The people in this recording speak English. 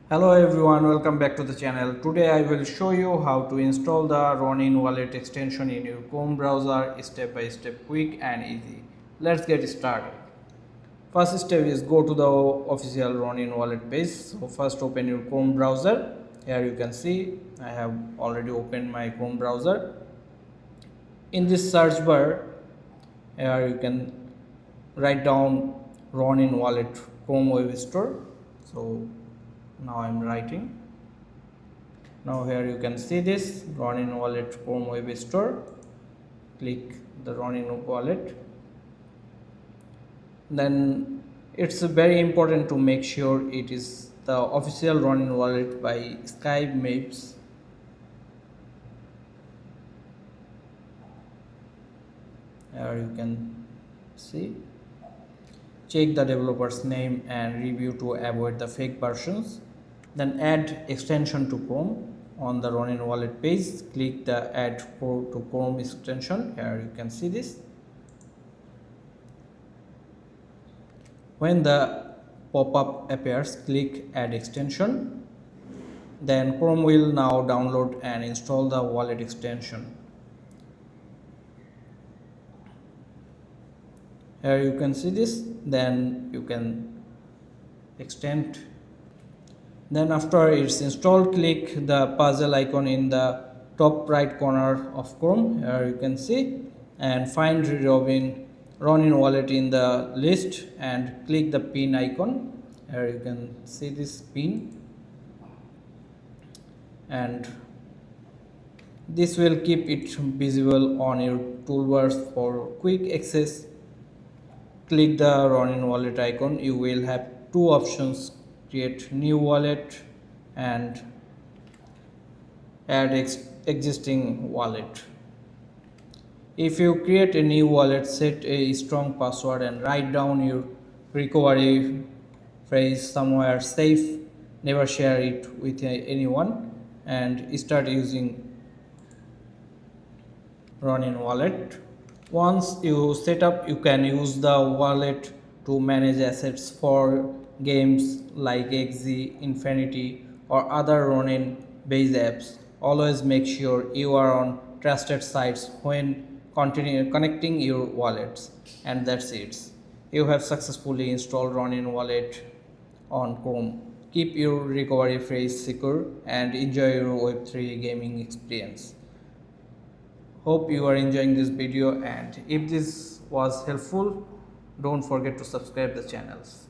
Hello everyone, welcome back to the channel. Today I will show you how to install the Ronin wallet extension in your Chrome browser step by step, quick and easy. Let's get started. First step is go to the official Ronin wallet page. So first open your Chrome browser. Here you can see I have already opened my Chrome browser. In this search bar, here you can write down Ronin wallet Chrome web store. So now I'm writing. Now here you can see this Ronin wallet Chrome web store. Click the Ronin wallet. Then it's very important to make sure it is the official Ronin wallet by Skype Maps. Here you can see. Check the developer's name and review to avoid the fake versions. Then add extension to Chrome. On the Ronin wallet page, click the add to Chrome extension. Here you can see this. When the pop-up appears, click add extension. Then Chrome will now download and install the wallet extension. Here you can see this. Then you can extend. Then after it's installed, click the puzzle icon in the top right corner of Chrome. Here you can see, and find Ronin wallet in the list and click the pin icon. Here you can see this pin, and this will keep it visible on your toolbars for quick access. Click the Ronin wallet icon. You will have two options: create new wallet and add existing wallet. If you create a new wallet, set a strong password and write down your recovery phrase somewhere safe. Never share it with anyone and start using Ronin wallet. Once you set up, you can use the wallet to manage assets for games like XZ, Infinity, or other Ronin based apps. Always make sure you are on trusted sites when connecting your wallets. And that's it. You have successfully installed Ronin wallet on Chrome. Keep your recovery phrase secure and enjoy your Web3 gaming experience. Hope you are enjoying this video, and if this was helpful, don't forget to subscribe the channels.